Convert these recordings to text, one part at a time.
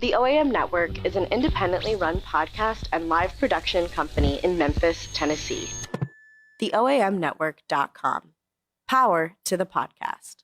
The OAM Network is an independently run podcast and live production company in Memphis, Tennessee. TheOAMNetwork.com. Power to the podcast.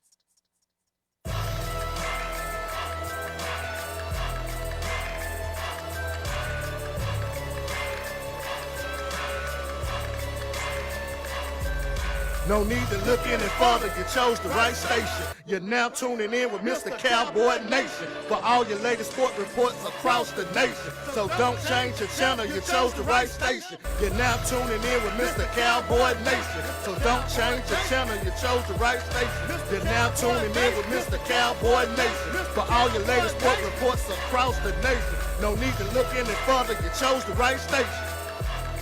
No need to look any further, you chose the right station. You're now tuning in with Mr. Cowboy Nation for all your latest sport reports across the nation. So don't change your channel, you chose the right station. You're now tuning in with Mr. Cowboy Nation. So don't change your channel, you chose the right station. You're now tuning in with Mr. Cowboy Nation for all your latest sport reports across the nation. No need to look any further, you chose the right station.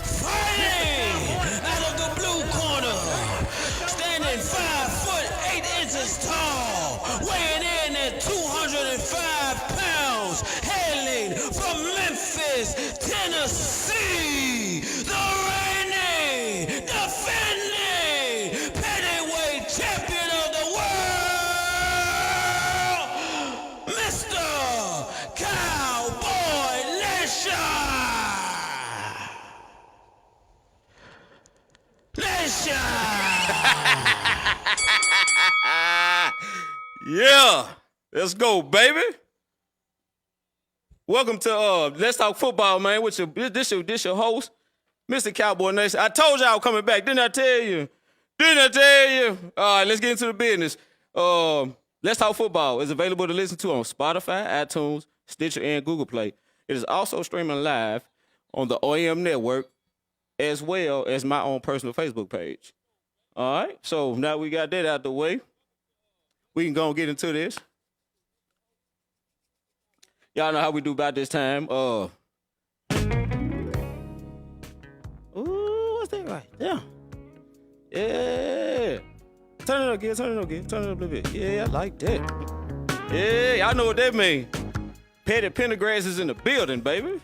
Fighting out of the blue corner, standing 5'8" tall, weighing in at 205 pounds, hailing from Memphis, Tennessee, the reigning, defending, heavyweight champion of the world, Mr. Cowboy Nation. Yeah, let's go, baby. Welcome to Let's Talk Football, man. With this your host, Mr. Cowboy Nation. I told y'all coming back, didn't I tell you? All right, let's get into the business. Let's Talk Football is available to listen to on Spotify, iTunes, Stitcher, and Google Play. It is also streaming live on the OAM Network, as well as my own personal Facebook page. All right, so now we got that out the way, we can go and get into this. Y'all know how we do about this time. Ooh, what's that right there? Yeah. Turn it up again, turn it up a little bit. Yeah, I like that. Yeah, y'all know what that means. Petty Pendergrass is in the building, baby.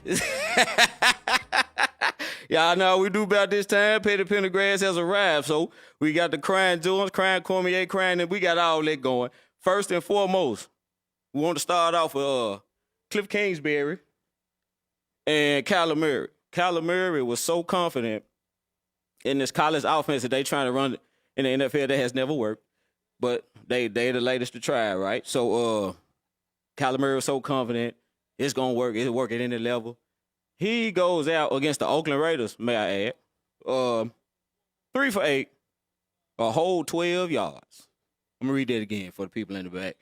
Y'all know how we do about this time. Petty Pendergrass has arrived. So we got the crying Jones, crying Cormier, crying, and we got all that going. First and foremost, we want to start off with Cliff Kingsbury and Kyler Murray. Kyler Murray was so confident in this college offense that they trying to run in the NFL that has never worked. But they the latest to try, right? So Kyler Murray was so confident it's going to work. It'll work at any level. He goes out against the Oakland Raiders, may I add. 3 for 8, a whole 12 yards. I'm going to read that again for the people in the back.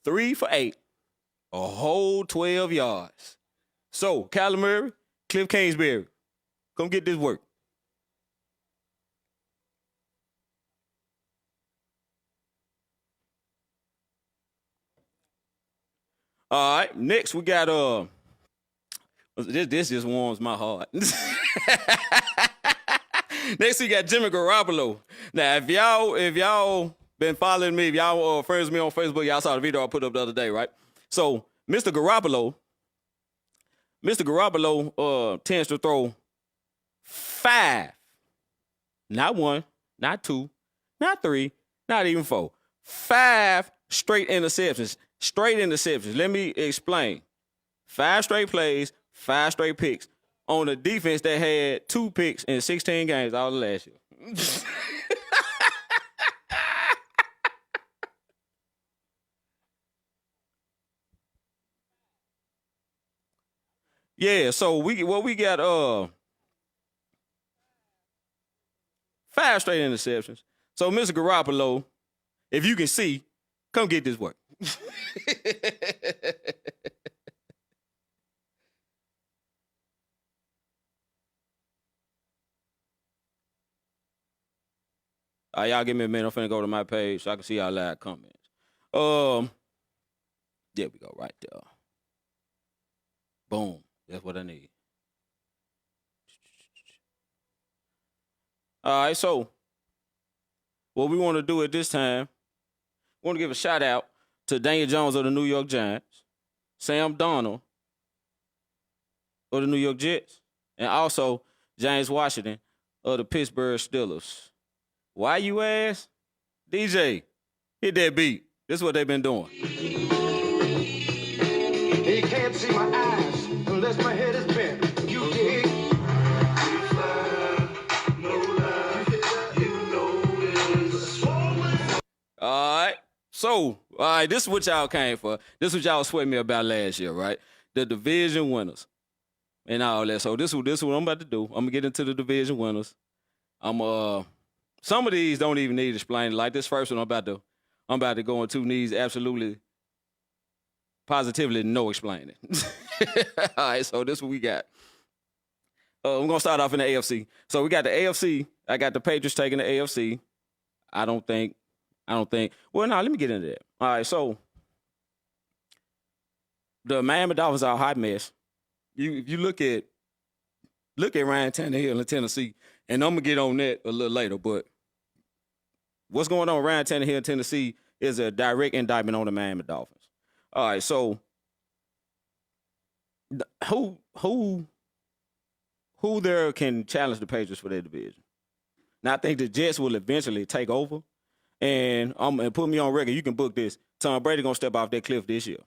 3 for 8, a whole 12 yards. So, Kyler Murray, Cliff Kingsbury, come get this work. All right, next we got This just warms my heart. Next, we got Jimmy Garoppolo. Now, if y'all been following me, if y'all friends with me on Facebook, y'all saw the video I put up the other day, right? So, Mr. Garoppolo tends to throw 5, not 1, not 2, not 3, not even 4, 5 straight interceptions. Let me explain. 5 straight plays, 5 straight picks on a defense that had 2 picks in 16 games all the last year. Yeah, so we got 5 straight interceptions. So Mr. Garoppolo, if you can see, come get this work. Y'all give me a minute. I'm finna go to my page so I can see y'all live comments. There we go, right there. Boom. That's what I need. All right, so what we want to do at this time, we want to give a shout out to Daniel Jones of the New York Giants, Sam Darnold of the New York Jets, and also James Washington of the Pittsburgh Steelers. Why, you ask? DJ, hit that beat. This is what they've been doing. He can't see see my eyes unless my head is bent. You dig? All right. So, all right, this is what y'all came for. This is what y'all was sweating me about last year, right? The division winners and all that. So this is what I'm about to do. I'm gonna get into the division winners. Some of these don't even need explaining. Like this first one I'm about to go into needs absolutely positively no explaining. All right, so this is what we got. We're gonna start off in the AFC. So we got the AFC. I got the Patriots taking the AFC. I don't think. Well, no, let me get into that. All right, so the Miami Dolphins are a hot mess. If you look at Ryan Tannehill in Tennessee, and I'm gonna get on that a little later, but what's going on with Ryan Tannehill in Tennessee is a direct indictment on the Miami Dolphins. All right, so who there can challenge the Patriots for their division? Now I think the Jets will eventually take over. And put me on record. You can book this. Tom Brady gonna step off that cliff this year.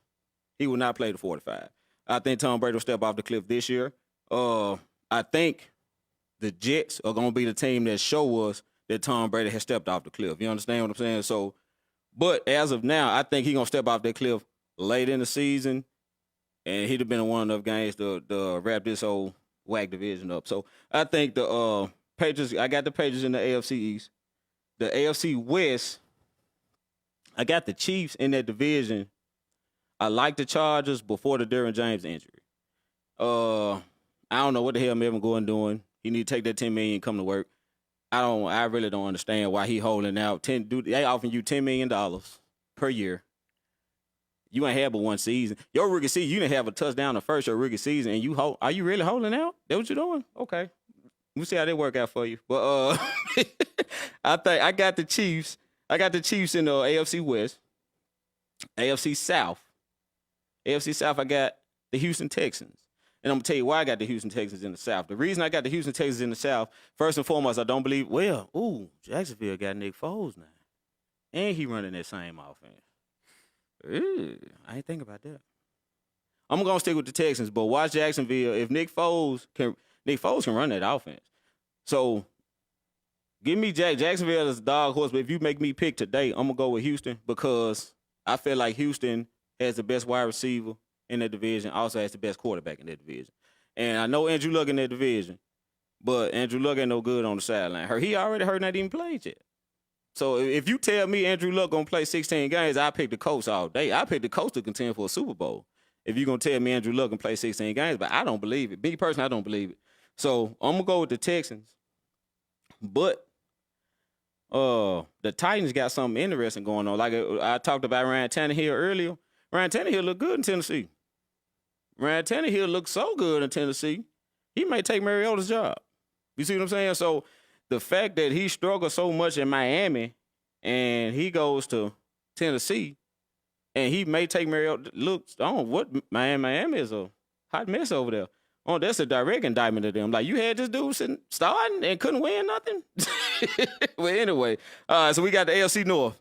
He will not play the 45. I think Tom Brady will step off the cliff this year. I think the Jets are gonna be the team that show us that Tom Brady has stepped off the cliff. You understand what I'm saying? So, but as of now, I think he's gonna step off that cliff late in the season, and he'd have been in one enough games to wrap this whole whack division up. So I think the Patriots. I got the Patriots in the AFC East. The AFC West, I got the Chiefs in that division. I like the Chargers before the Derwin James injury. I don't know what the hell Melvin Gordon doing. He need to take that $10 million and come to work. I really don't understand why he holding out. They offering you $10 million per year. You ain't had but one season. Your rookie season, you didn't have a touchdown the first your rookie season, and are you really holding out? That what you doing? Okay. We'll see how they work out for you. But I think I got the Chiefs. I got the Chiefs in the AFC West. AFC South. I got the Houston Texans. And I'm going to tell you why I got the Houston Texans in the South. The reason I got the Houston Texans in the South, first and foremost, I don't believe, Jacksonville got Nick Foles now. And he running that same offense. I ain't think about that. I'm going to stick with the Texans, but watch Jacksonville. If Nick Foles can run that offense. So give me Jacksonville as a dog horse, but if you make me pick today, I'm going to go with Houston because I feel like Houston has the best wide receiver in that division, also has the best quarterback in that division. And I know Andrew Luck in that division, but Andrew Luck ain't no good on the sideline. He already hurt, not even played yet. So if you tell me Andrew Luck going to play 16 games, I pick the Colts all day. I pick the Colts to contend for a Super Bowl. If you're going to tell me Andrew Luck can play 16 games, but I don't believe it. Me personally, I don't believe it. So I'm going to go with the Texans. But the Titans got something interesting going on. Like I talked about Ryan Tannehill earlier. Ryan Tannehill looked good in Tennessee. Ryan Tannehill looked so good in Tennessee, he may take Mariota's job. You see what I'm saying? So the fact that he struggled so much in Miami and he goes to Tennessee and he may take Mariota, Miami is a hot mess over there. Oh, that's a direct indictment of them. Like, you had this dude starting and couldn't win nothing? Well, anyway. All right, so we got the AFC North.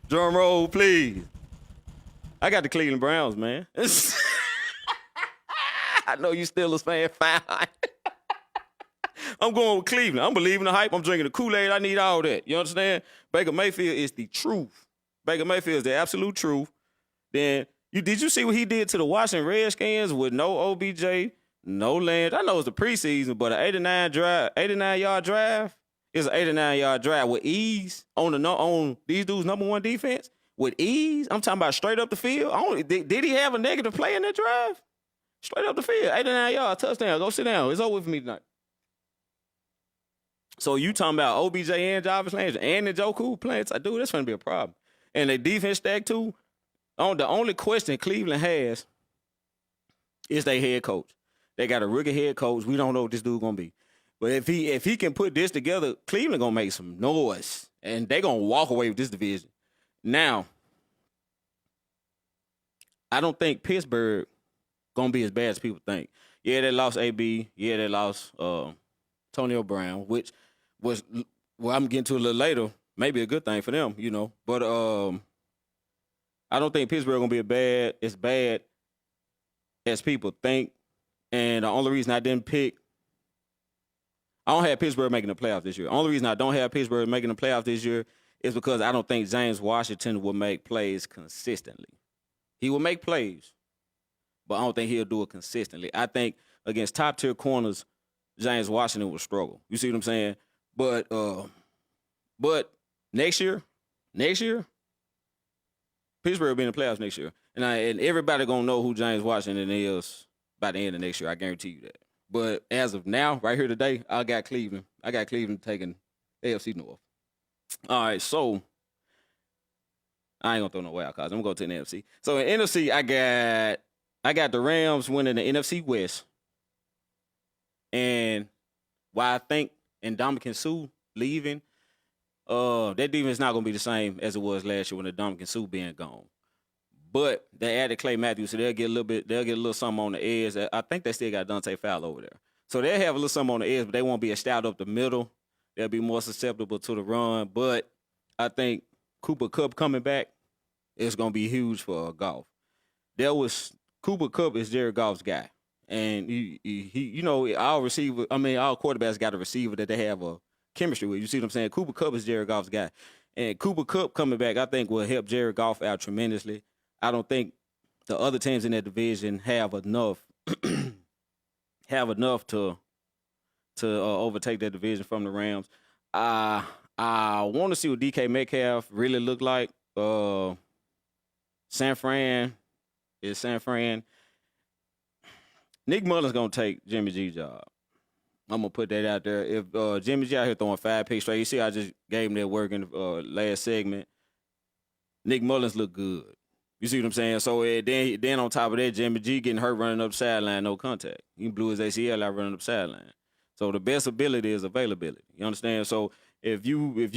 Drum roll, please. I got the Cleveland Browns, man. I know you still a fan. Fine. I'm going with Cleveland. I'm believing the hype. I'm drinking the Kool-Aid. I need all that. You understand? Baker Mayfield is the truth. Baker Mayfield is the absolute truth. Then, did you see what he did to the Washington Redskins with no OBJ, no Lance? I know it's the preseason, but an 89-yard drive is an 89-yard drive with ease on these dudes' number one defense. With ease, I'm talking about straight up the field. Did he have a negative play in that drive? Straight up the field, 89-yard touchdown. Go sit down. It's over with me tonight. So you talking about OBJ and Jarvis Landry and Njoku playing? Dude, that's going to be a problem. And the defense stack too. The only question Cleveland has is their head coach. They got a rookie head coach. We don't know what this dude going to be. But if he can put this together, Cleveland going to make some noise. And they going to walk away with this division. Now, I don't think Pittsburgh going to be as bad as people think. Yeah, they lost AB. Yeah, they lost Antonio Brown, which was, well, I'm getting to a little later, maybe a good thing for them, you know. But I don't think Pittsburgh going to be as bad as people think. And the only reason I didn't pick, I don't have Pittsburgh making the playoffs this year. The only reason I don't have Pittsburgh making the playoffs this year is because I don't think James Washington will make plays consistently. He will make plays, but I don't think he'll do it consistently. I think against top-tier corners, James Washington will struggle. You see what I'm saying? But next year, Pittsburgh will be in the playoffs next year. And everybody going to know who James Washington is by the end of next year. I guarantee you that. But as of now, right here today, I got Cleveland. I got Cleveland taking AFC North. All right, so I ain't going to throw no wild cards. I'm going to go to the NFC. So in NFC, I got the Rams winning the NFC West. And why I think Ndamukong Suh leaving, that defense is not going to be the same as it was last year when Ndamukong Suh being gone. But they added Clay Matthews, so they'll get a little something on the edge. I think they still got Dante Fowler over there. So they'll have a little something on the edge, but they won't be as stout up the middle. They'll be more susceptible to the run. But I think Cooper Kupp coming back is going to be huge for Goff. Cooper Kupp is Jared Goff's guy. And he all quarterbacks got a receiver that they have a chemistry with. You see what I'm saying? Cooper Kupp is Jared Goff's guy. And Cooper Kupp coming back, I think, will help Jared Goff out tremendously. I don't think the other teams in that division have enough to overtake that division from the Rams. I want to see what DK Metcalf really look like. San Fran. Nick Mullen's going to take Jimmy G's job. I'm going to put that out there. If Jimmy G out here throwing 5 picks straight, you see I just gave him that work in the last segment. Nick Mullins look good. You see what I'm saying? So then on top of that, Jimmy G getting hurt running up the sideline, no contact. He blew his ACL out running up the sideline. So the best ability is availability. You understand? So if you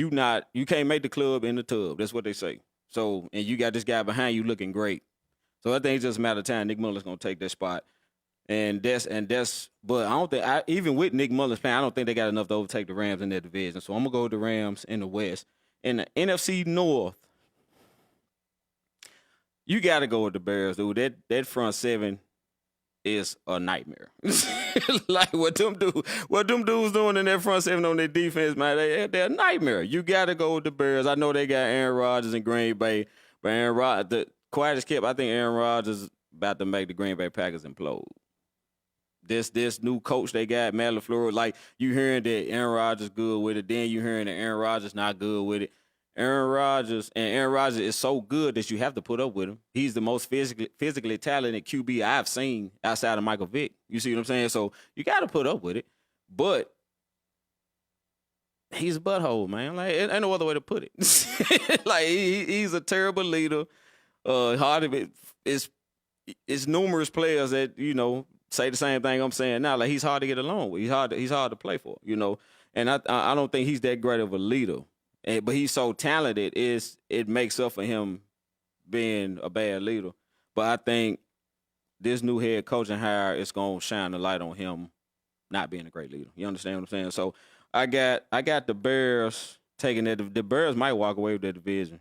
can't make the club in the tub. That's what they say. So, and you got this guy behind you looking great. So I think it's just a matter of time. Nick Mullen's going to take that spot. But I don't think, even with Nick Mullen's playing, I don't think they got enough to overtake the Rams in that division. So I'm going to go with the Rams in the West. In the NFC North, you got to go with the Bears, dude. That front seven is a nightmare. Like what them dudes doing in that front seven on their defense, man, they're a nightmare. You got to go with the Bears. I know they got Aaron Rodgers in Green Bay, but Aaron Rodgers, the quietest kept, I think Aaron Rodgers is about to make the Green Bay Packers implode. This new coach they got, Matt LaFleur, like you hearing that Aaron Rodgers good with it, then you hearing that Aaron Rodgers not good with it. Aaron Rodgers is so good that you have to put up with him. He's the most physically talented QB I've seen outside of Michael Vick. You see what I'm saying? So you got to put up with it. But he's a butthole, man. Like, ain't no other way to put it. Like, he's a terrible leader. Hard of it. It's numerous players that, say the same thing I'm saying now. Like, he's hard to get along with. He's hard to play for, And I don't think he's that great of a leader. But he's so talented, it makes up for him being a bad leader. But I think this new head coaching hire is going to shine the light on him not being a great leader. You understand what I'm saying? So I got the Bears taking that. The Bears might walk away with that division.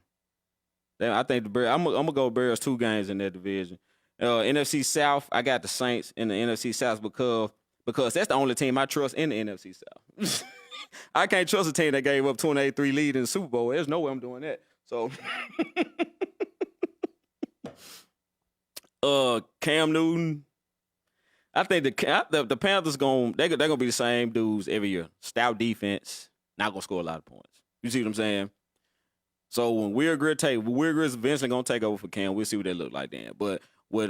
I think the Bears. I'm gonna go Bears 2 games in that division. NFC South, I got the Saints in the NFC South because that's the only team I trust in the NFC South. I can't trust a team that gave up 28-3 lead in the Super Bowl. There's no way I'm doing that. So, Cam Newton, I think the Panthers they're gonna be the same dudes every year. Stout defense, not gonna score a lot of points. You see what I'm saying? So when Will Greer is eventually gonna take over for Cam, we'll see what they look like then. But with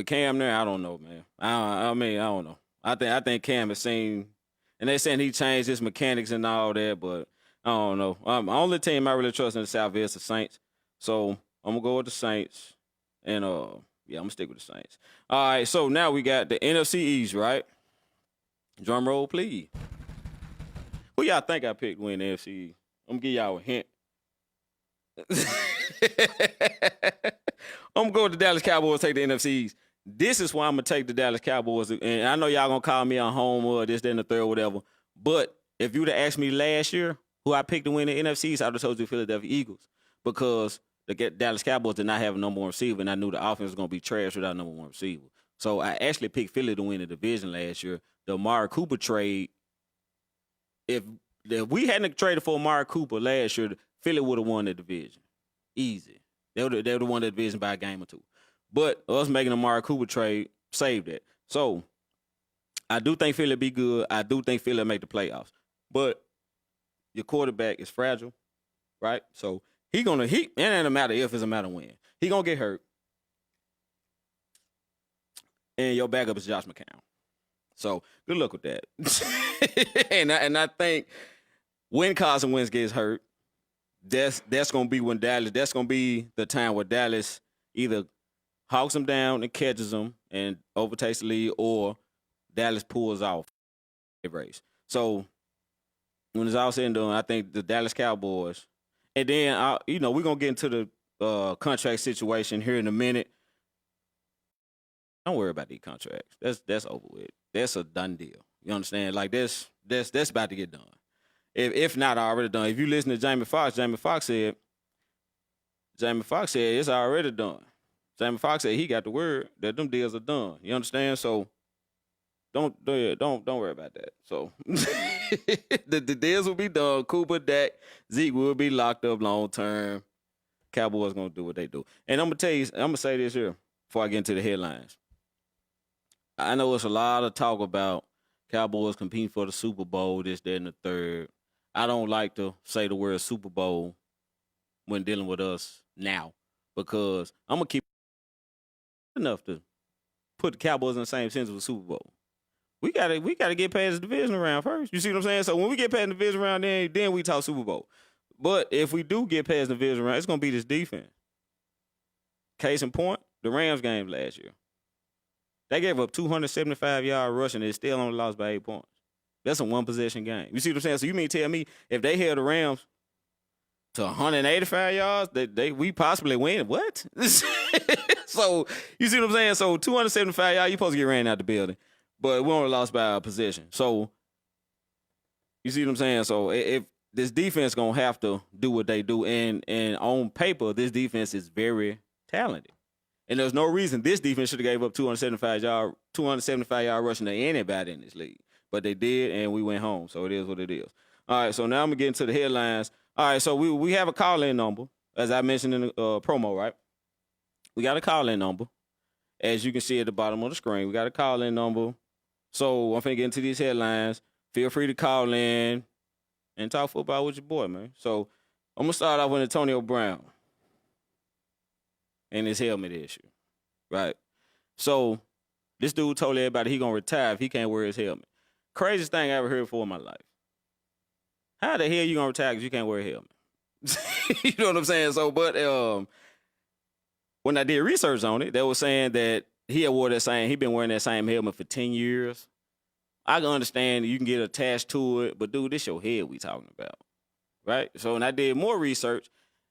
Cam there, I don't know, man. I don't know. I think Cam has seen. And they saying he changed his mechanics and all that, but I don't know. The only team I really trust in the South is the Saints. So I'm going to go with the Saints. And, I'm going to stick with the Saints. All right, so now we got the NFC East, right? Drum roll, please. Who y'all think I picked to win the NFC East? I'm going to give y'all a hint. I'm going to go with the Dallas Cowboys, take the NFC East. This is why I'm going to take the Dallas Cowboys. And I know y'all going to call me on home or this, that, and the third, whatever. But if you would have asked me last year who I picked to win the NFC East, I would have told you the Philadelphia Eagles. Because the Dallas Cowboys did not have a number one receiver, and I knew the offense was going to be trash without a number one receiver. So I actually picked Philly to win the division last year. The Amari Cooper trade, if we hadn't traded for Amari Cooper last year, Philly would have won the division. Easy. They would have won the division by a game or two. But us making a Amari Cooper trade saved that. So I do think Philly be good. I do think Philly make the playoffs. But your quarterback is fragile, right? So it ain't a matter if, it's a matter when. He gonna get hurt. And your backup is Josh McCown. So good luck with that. and I think when Carson Wentz gets hurt, that's gonna be when Dallas. That's gonna be the time where Dallas either hawks him down and catches him and overtakes the lead, or Dallas pulls off the race. So when it's all said and done, I think the Dallas Cowboys, and then we're gonna get into the contract situation here in a minute. Don't worry about these contracts. That's over with. That's a done deal. You understand? Like that's about to get done. If not already done. If you listen to Jamie Foxx said it's already done. Jamie Foxx said he got the word that them deals are done. You understand? So don't worry about that. So the deals will be done. Cooper, Dak, Zeke will be locked up long term. Cowboys gonna do what they do. And I'm gonna say this here before I get into the headlines. I know it's a lot of talk about Cowboys competing for the Super Bowl, this, that, and the third. I don't like to say the word Super Bowl when dealing with us now, because I'm gonna keep enough to put the Cowboys in the same sense with the Super Bowl. We gotta get past the division round first. You see what I'm saying? So when we get past the division round, then we talk Super Bowl. But if we do get past the division round, it's gonna be this defense. Case in point, the Rams game last year. They gave up 275-yard rushing and they still only lost by 8 points. That's a one-possession game. You see what I'm saying? So you mean tell me if they held the Rams to 185 yards, we possibly win? What? So you see what I'm saying? So 275 yards, you're supposed to get ran out the building. But we only lost by a possession. So you see what I'm saying? So if this defense going to have to do what they do, and on paper, this defense is very talented. And there's no reason this defense should have gave up 275-yard rushing to anybody in this league. But they did, and we went home. So it is what it is. All right, so now I'm going to get into the headlines. All right, so we have a call-in number, as I mentioned in the promo, right? We got a call-in number. As you can see at the bottom of the screen, we got a call-in number. So I'm finna get into these headlines. Feel free to call in and talk football with your boy, man. So I'm going to start off with Antonio Brown and his helmet issue, right? So this dude told everybody he going to retire if he can't wear his helmet. Craziest thing I ever heard before in my life. How the hell you going to retire because you can't wear a helmet? You know what I'm saying? So, but when I did research on it, they were saying that he been wearing that same helmet for 10 years. I can understand you can get attached to it, but dude, this your head we talking about, right? So when I did more research,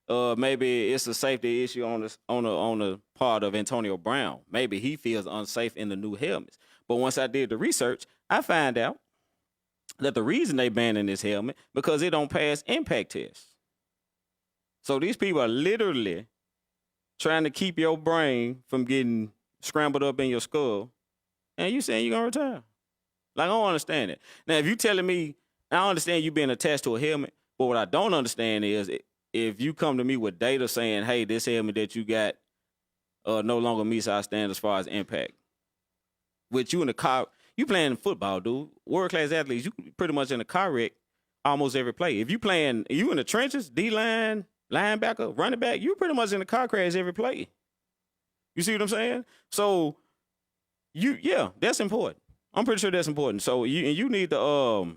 maybe it's a safety issue on the part of Antonio Brown. Maybe he feels unsafe in the new helmets. But once I did the research, I find out that the reason they banning this helmet because it don't pass impact tests. So these people are literally trying to keep your brain from getting scrambled up in your skull, and you saying you're going to retire. Like, I don't understand it. Now, if you telling me, I understand you being attached to a helmet, but what I don't understand is if you come to me with data saying, hey, this helmet that you got no longer meets our standards as far as impact. With you in the car, you playing football, dude. World-class athletes, you pretty much in a car wreck almost every play. If you in the trenches, D-line, linebacker, running back, you pretty much in a car crash every play. You see what I'm saying? So, that's important. I'm pretty sure that's important. So you need to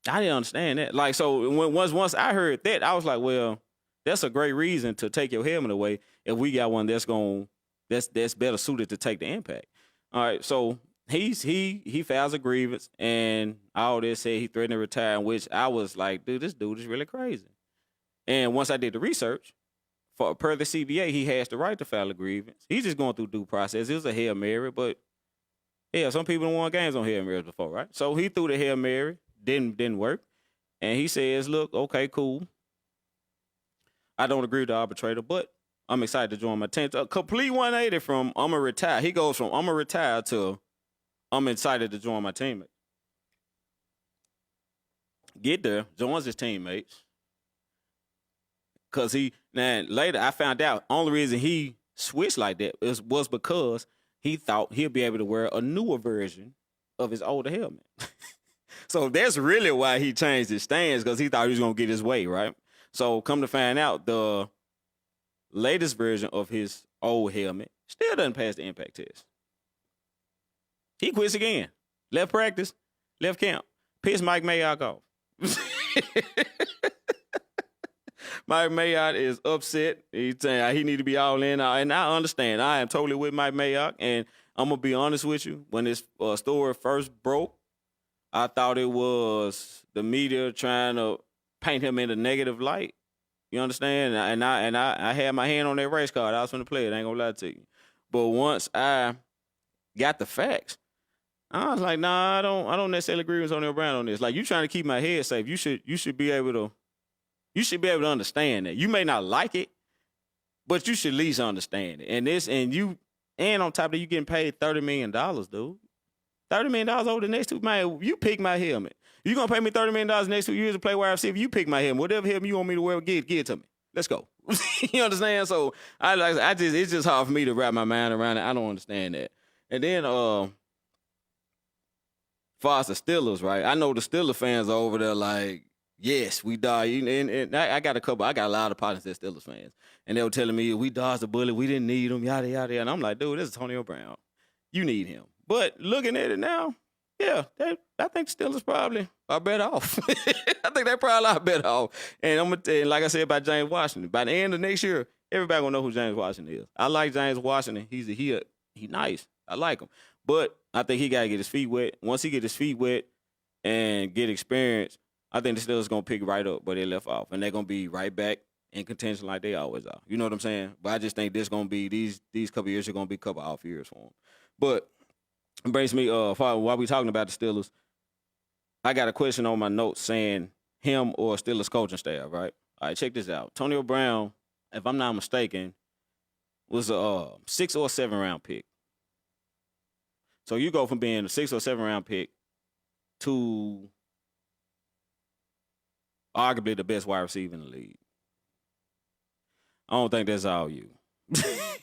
I didn't understand that. Like, so once I heard that, I was like, well, that's a great reason to take your helmet away if we got one that's better suited to take the impact. All right, so he files a grievance and all this said he threatened to retire, in which I was like, dude, this dude is really crazy. And once I did the research, per the CBA, he has the right to file a grievance. He's just going through due process. It was a Hail Mary, but yeah, some people don't won games on Hail Marys before, right? So he threw the Hail Mary, didn't work. And he says, look, okay, cool. I don't agree with the arbitrator, but I'm excited to join my team. A complete 180 from I'm going to retire. He goes from I'm going to retire to I'm excited to join my teammates. Get there, joins his teammates. Because later I found out only reason he switched like that was because he thought he'll be able to wear a newer version of his older helmet. So that's really why he changed his stance, because he thought he was going to get his way, right? So come to find out, the latest version of his old helmet still doesn't pass the impact test. He quits again. Left practice, left camp, pissed Mike Mayock off. Mike Mayock is upset. He's saying he need to be all in. And I understand. I am totally with Mike Mayock. And I'm going to be honest with you. When this story first broke, I thought it was the media trying to paint him in a negative light. You understand? And I had my hand on that race card. I was going to play it. I ain't going to lie to you. But once I got the facts, I was like, nah, I don't necessarily agree with Antonio Brown on this. Like, you trying to keep my head safe. You should be able to understand that. You may not like it, but you should at least understand it. And on top of that, you getting paid $30 million, dude. $30 million over the next 2 man. You pick my helmet. You gonna pay me $30 million next 2 years to play wide receiver? You pick my helmet. Whatever helmet you want me to wear, give it to me. Let's go. You understand? So it's just hard for me to wrap my mind around it. I don't understand that. And then far as the Steelers, right? I know the Steelers fans are over there like, yes, we died. And I got a lot of partners that Steelers fans. And they were telling me, we dodged the bullet, we didn't need him, yada, yada, yada. And I'm like, dude, this is Antonio Brown. You need him. But looking at it now, yeah, I think the Steelers probably are better off. I think they probably are better off. And I'm gonna tell you, like I said about James Washington, by the end of next year, everybody gonna know who James Washington is. I like James Washington. He's nice. I like him. But I think he gotta get his feet wet. Once he get his feet wet and get experience, I think the Steelers gonna pick right up where they left off, and they're gonna be right back in contention like they always are. You know what I'm saying? But I just think this gonna be these couple years are gonna be a couple off years for them. But it brings me while we talking about the Steelers, I got a question on my notes saying him or Steelers coaching staff, right? All right, check this out. Antonio Brown, if I'm not mistaken, was a 6 or 7 round pick. So you go from being a 6 or 7 round pick to arguably the best wide receiver in the league. I don't think that's all you.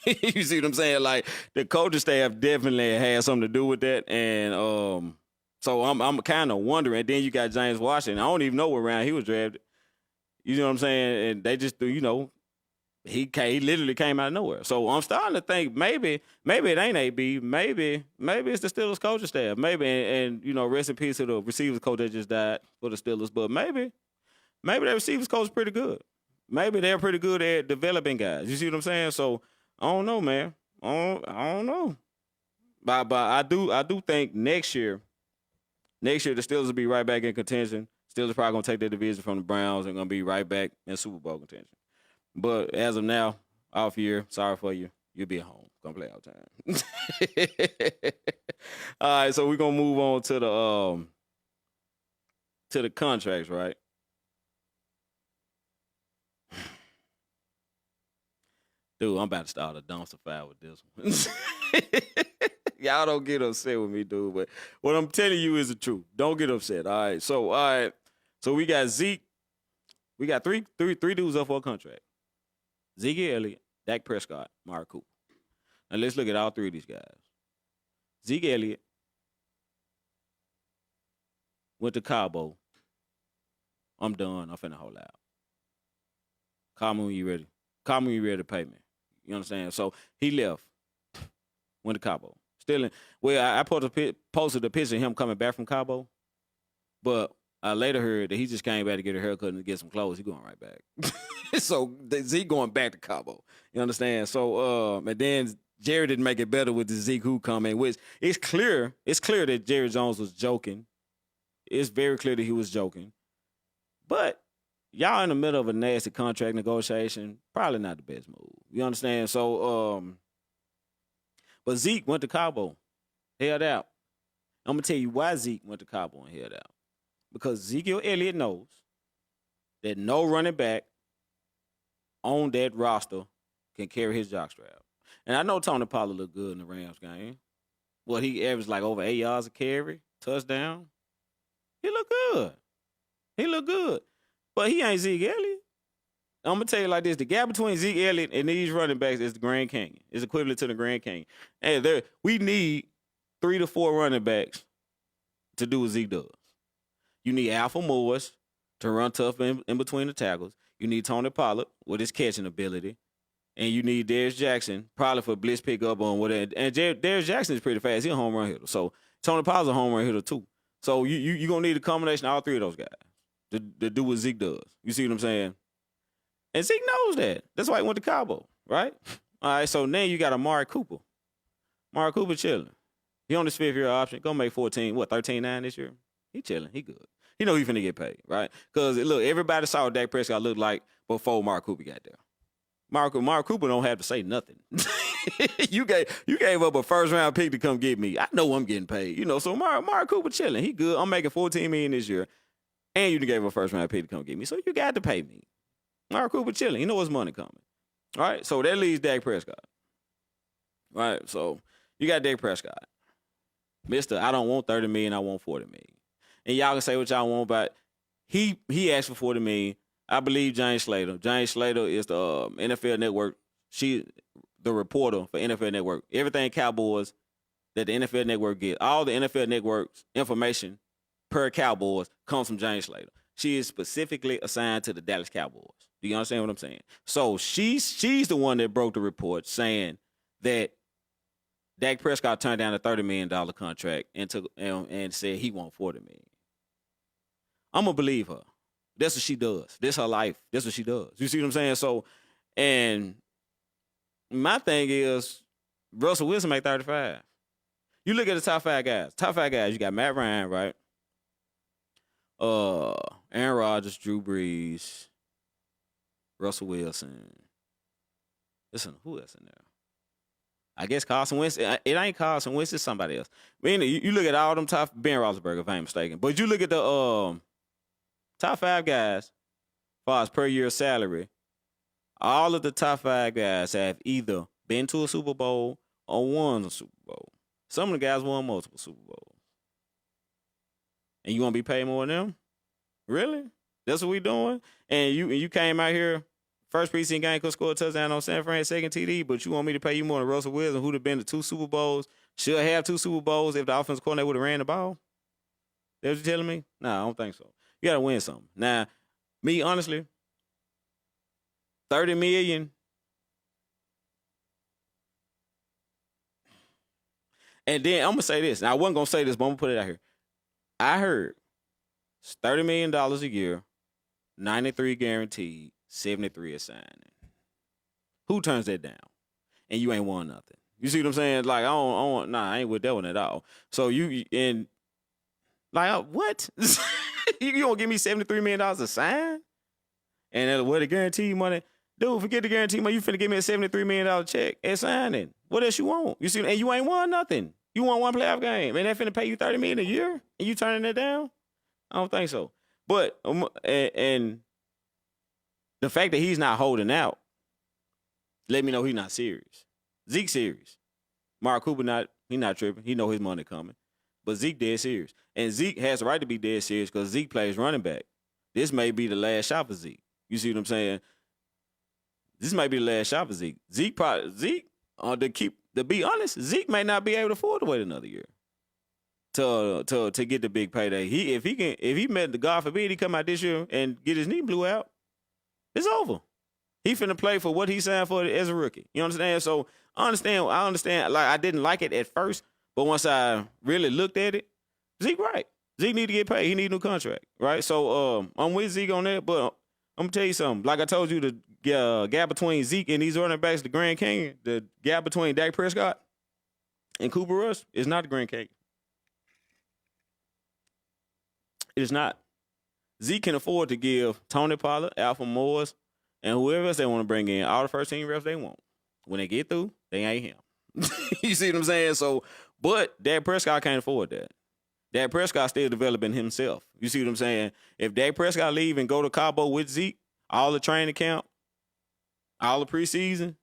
You see what I'm saying? Like, the coaching staff definitely had something to do with that. And so I'm kind of wondering. And then you got James Washington. I don't even know what round he was drafted. You know what I'm saying? And they just, he literally came out of nowhere. So I'm starting to think maybe it ain't AB. Maybe it's the Steelers coaching staff. Maybe, and rest in peace to the receivers coach that just died for the Steelers. But maybe that receivers coach is pretty good. Maybe they're pretty good at developing guys. You see what I'm saying? So I don't know, man. I don't know. But I do think next year the Steelers will be right back in contention. Steelers probably gonna take their division from the Browns and gonna be right back in Super Bowl contention. But as of now, off year, sorry for you. You'll be at home. Gonna play all time. All right, so we're gonna move on to the contracts, right? Dude, I'm about to start a dumpster fire with this one. Y'all don't get upset with me, dude. But what I'm telling you is the truth. Don't get upset. All right. So we got Zeke. We got three dudes up for a contract. Zeke Elliott, Dak Prescott, Amari Cooper. Now let's look at all three of these guys. Zeke Elliott went to Cabo. I'm done. I'm finna hold out. Call me when you ready. Call me when you ready to pay me. You understand? So he left, went to Cabo. I posted a picture of him coming back from Cabo, but I later heard that he just came back to get a haircut and get some clothes. He going right back. So Zeke going back to Cabo. You understand? So and then Jerry didn't make it better with the Zeke who coming, which it's clear that Jerry Jones was joking. It's very clear that he was joking. But y'all in the middle of a nasty contract negotiation, probably not the best move. You understand? So, but Zeke went to Cabo, held out. I'm going to tell you why Zeke went to Cabo and held out. Because Ezekiel Elliott knows that no running back on that roster can carry his jockstrap. And I know Tony Pollard looked good in the Rams game. Well, he averaged like over 8 yards a carry, touchdown. He looked good. He looked good. But he ain't Zeke Elliott. I'm going to tell you like this. The gap between Zeke Elliott and these running backs is the Grand Canyon. It's equivalent to the Grand Canyon. And we need 3 to 4 running backs to do what Zeke does. You need Alpha Morris to run tough in between the tackles. You need Tony Pollard with his catching ability. And you need Darius Jackson probably for blitz pickup on whatever. And Darius Jackson is pretty fast. He's a home run hitter. So Tony Pollard's a home run hitter too. So you're going to need a combination of all 3 of those guys to do what Zeke does. You see what I'm saying? And Zeke knows that. That's why he went to Cabo, right? All right, so now you got Amari Cooper. Amari Cooper chilling. He on his 5th-year option. Gonna make 13.9 this year? He chilling. He good. He know he finna get paid, right? Because, look, everybody saw what Dak Prescott looked like before Amari Cooper got there. Amari Cooper don't have to say nothing. you gave up a first-round pick to come get me. I know I'm getting paid. You know, so Amari Cooper chilling. He good. I'm making $14 million this year. And you gave up a first-round pick to come get me. So you got to pay me. Amari Cooper chilling. He know his money coming. All right, so that leaves Dak Prescott. All right, so you got Dak Prescott. Mister, I don't want $30 million, I want $40 million. And y'all can say what y'all want, but he asked for $40 million. I believe James Slater. James Slater is the NFL Network. She the reporter for NFL Network. Everything Cowboys that the NFL Network get, all the NFL Network's information per Cowboys comes from James Slater. She is specifically assigned to the Dallas Cowboys. Do you understand what I'm saying? So she's the one that broke the report saying that Dak Prescott turned down a $30 million contract and said he want $40 million. I'm gonna believe her. That's what she does. This her life. That's what she does. You see what I'm saying? So, and my thing is, Russell Wilson make 35. You look at the top 5 guys. Top 5 guys, you got Matt Ryan, right? Aaron Rodgers, Drew Brees, Russell Wilson. Listen, who else in there? I guess Carson Wentz. It ain't Carson Wentz. It's somebody else. I mean, you look at all them top Ben Roethlisberger, if I ain't mistaken. But you look at the top 5 guys, as far as per year salary. All of the top 5 guys have either been to a Super Bowl or won a Super Bowl. Some of the guys won multiple Super Bowls. And you want to be paid more than them? Really? That's what we doing? And you came out here, first preseason game, could score a touchdown on San Fran, second TD, but you want me to pay you more than Russell Wilson, who'd have been to 2 Super Bowls, should have 2 Super Bowls if the offensive coordinator would have ran the ball? That's what you're telling me? Nah, I don't think so. You got to win something. Now, me, honestly, $30 million. And then I'm going to say this. Now, I wasn't going to say this, but I'm going to put it out here. I heard it's $30 million a year, 93 guaranteed, 73 a signing. Who turns that down? And you ain't won nothing. You see what I'm saying? Like, I ain't with that one at all. So what? You gonna give me $73 million a sign? And what the guarantee money? Dude, forget the guarantee money. You finna give me a $73 million check and signing. What else you want? You see, and you ain't won nothing. You won 1 playoff game, and they finna pay you $30 million a year, and you turning that down? I don't think so. But and the fact that he's not holding out, let me know he's not serious. Zeke's serious. Mark Cooper he not tripping. He know his money coming. But Zeke dead serious. And Zeke has the right to be dead serious because Zeke plays running back. This may be the last shot for Zeke. You see what I'm saying? This might be the last shot for Zeke. To be honest, Zeke may not be able to afford to wait another year to get the big payday. If he met the God forbid he come out this year and get his knee blew out, it's over. He finna play for what he signed for as a rookie. You understand? So I understand. Like, I didn't like it at first, but once I really looked at it, Zeke right. Zeke need to get paid. He need a new contract, right? So I'm with Zeke on that, but I'm gonna tell you something. Like I told you, the gap between Zeke and these running backs, the Grand Canyon, the gap between Dak Prescott and Cooper Rush is not the Grand Canyon. It is not. Zeke can afford to give Tony Pollard, Alpha Morris, and whoever else they want to bring in all the first-team reps they want. When they get through, they ain't him. You see what I'm saying? So, but Dak Prescott can't afford that. Dak Prescott still developing himself. You see what I'm saying? If Dak Prescott leave and go to Cabo with Zeke, all the training camp, all the preseason,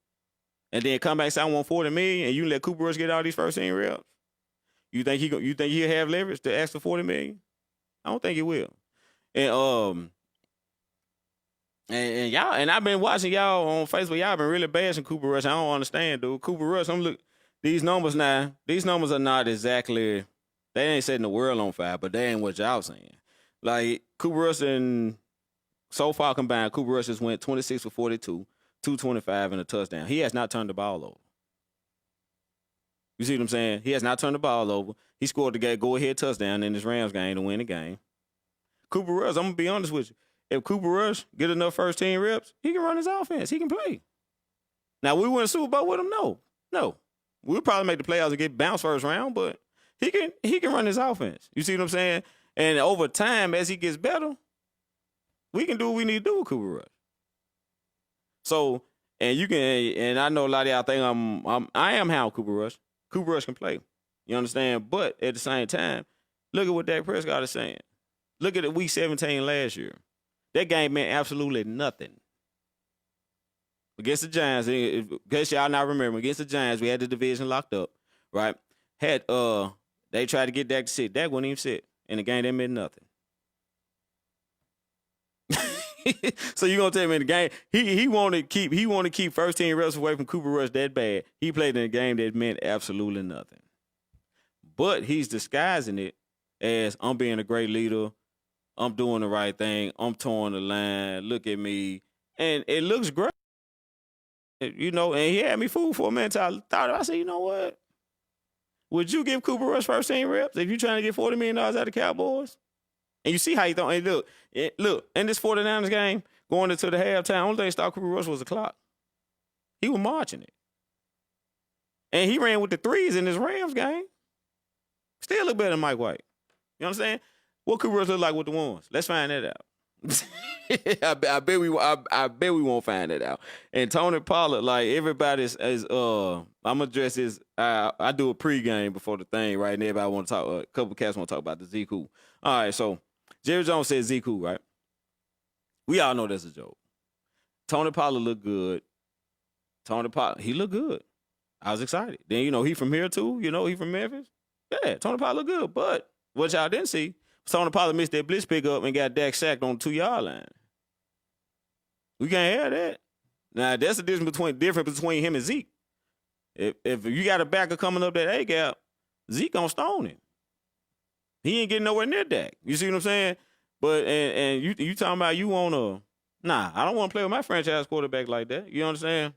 and then come back and say I want $40 million, and you let Cooper Rush get all these first team reps, you think he'll have leverage to ask for $40 million? I don't think he will. And y'all, and I've been watching y'all on Facebook. Y'all been really bashing Cooper Rush. I don't understand, dude. Cooper Rush, these numbers now. These numbers are not exactly. They ain't setting the world on fire, but they ain't what y'all saying. Like Cooper Rush and so far combined, Cooper Rush has went 26 for 42, 225 and a touchdown. He has not turned the ball over. You see what I'm saying? He has not turned the ball over. He scored the go-ahead touchdown in this Rams game to win the game. Cooper Rush, I'm gonna be honest with you. If Cooper Rush get enough first team reps, he can run his offense. He can play. Now, we win a Super Bowl with him? No. We'll probably make the playoffs and get bounced first round, but he can run his offense. You see what I'm saying? And over time, as he gets better, we can do what we need to do with Cooper Rush. So, and I know a lot of y'all think I am how Cooper Rush. Cooper Rush can play. You understand? But at the same time, look at what Dak Prescott is saying. Look at it week 17 last year. That game meant absolutely nothing. Against the Giants, in case y'all not remember, against the Giants, we had the division locked up, right? They tried to get Dak to sit. Dak wouldn't even sit. In the game, that meant nothing. So you gonna tell me in the game he want to keep first team reps away from Cooper Rush that bad? He played in a game that meant absolutely nothing. But he's disguising it as I'm being a great leader. I'm doing the right thing. I'm towing the line. Look at me. And it looks great. You know, and he had me fooled for a minute. I said, you know what? Would you give Cooper Rush first team reps if you're trying to get $40 million out of the Cowboys? And you see how he thought. And look, in this 49ers game, going into the halftime, only thing that stopped Cooper Rush was the clock. He was marching it. And he ran with the threes in this Rams game. Still look better than Mike White. You know what I'm saying? What Cooper Rush look like with the ones? Let's find that out. I bet we won't find that out. And Tony Pollard, like everybody's I'm gonna address this. I do a pregame before the thing, right? And everybody want to talk. A couple of cats want to talk about the Zeke who. All right, so Jerry Jones said Zeke who, right? We all know that's a joke. Tony Pollard looked good. He looked good. I was excited. Then he from here too. He from Memphis. Yeah, Tony Pollard looked good. But what y'all didn't see, Tony Pollard missed that blitz pickup and got Dak sacked on the 2-yard line. We can't have that. Now, that's the difference between him and Zeke. If you got a backer coming up that A-gap, Zeke gonna stone him. He ain't getting nowhere near Dak. You see what I'm saying? But and you talking about you want to I don't want to play with my franchise quarterback like that. You understand?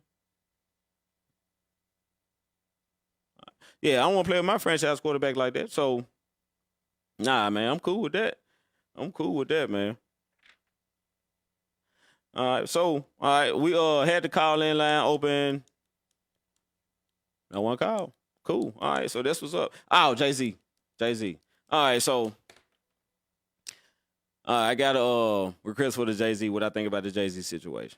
Yeah, I don't want to play with my franchise quarterback like that. So, man, I'm cool with that. Man. All right, we had the call-in line open. No one call. Cool. All right, so that's what's up. Oh, Jay-Z. All right, so I got a request for the Jay-Z, what I think about the Jay-Z situation.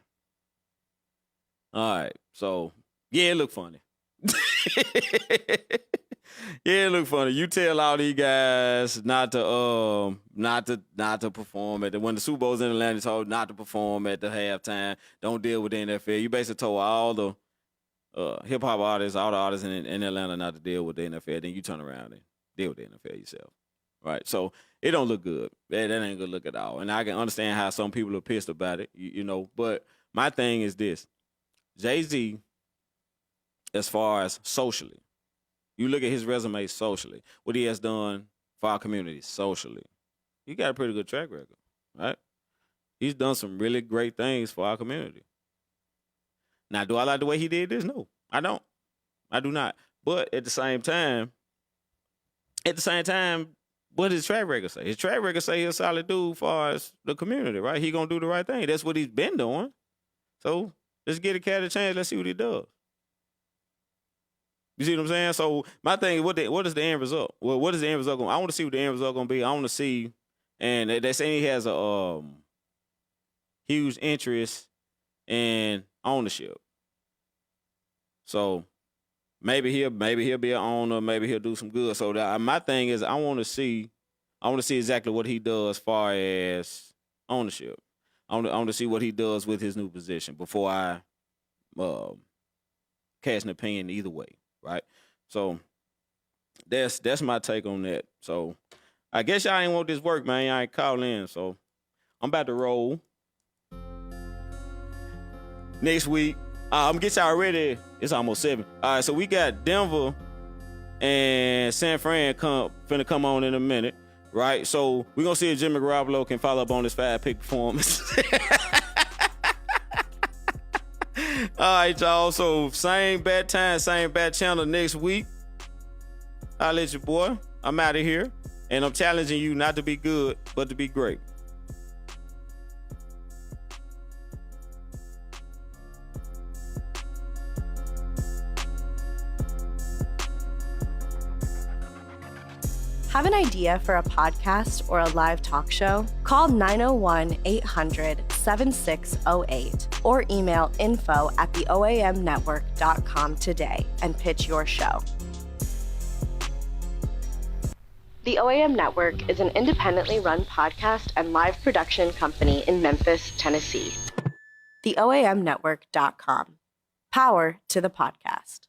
All right, so, yeah, it looked funny. Yeah, it look funny. You tell all these guys not to perform when the Super Bowl's in Atlanta, told not to perform at the halftime. Don't deal with the NFL. You basically told all the hip hop artists, all the artists in Atlanta not to deal with the NFL. Then you turn around and deal with the NFL yourself, right? So it don't look good. That ain't good look at all. And I can understand how some people are pissed about it, But my thing is this: Jay-Z, as far as socially. You look at his resume socially, what he has done for our community socially. He got a pretty good track record, right? He's done some really great things for our community. Now, do I like the way he did this? No, I don't. I do not. But at the same time, what does his track record say? His track record say he's a solid dude as far as the community, right? He gonna do the right thing. That's what he's been doing. So let's get a cat a chance. Let's see what he does. You see what I'm saying? So my thing is, what is the end result? Well, what is the end result going? I want to see what the end result going to be. I want to see, and they say he has a huge interest in ownership. So maybe he'll be an owner. Maybe he'll do some good. So my thing is, I want to see exactly what he does as far as ownership. I want to see what he does with his new position before I cast an opinion either way, right? So that's my take on that. So I guess y'all ain't want this work, man. Y'all ain't call in, so I'm about to roll. Next week, I'm gonna get y'all ready. It's almost 7. All right, so we got Denver and San Fran finna come on in a minute, right? So we're gonna see if Jimmy Garoppolo can follow up on his 5-pick performance. All right, y'all. So same bad time, same bad channel next week. I'll let you, boy. I'm out of here, and I'm challenging you not to be good, but to be great. Have an idea for a podcast or a live talk show? Call 901-800-7608 or email info@theoamnetwork.com today and pitch your show. The OAM Network is an independently run podcast and live production company in Memphis, Tennessee. TheOAMnetwork.com. Power to the podcast.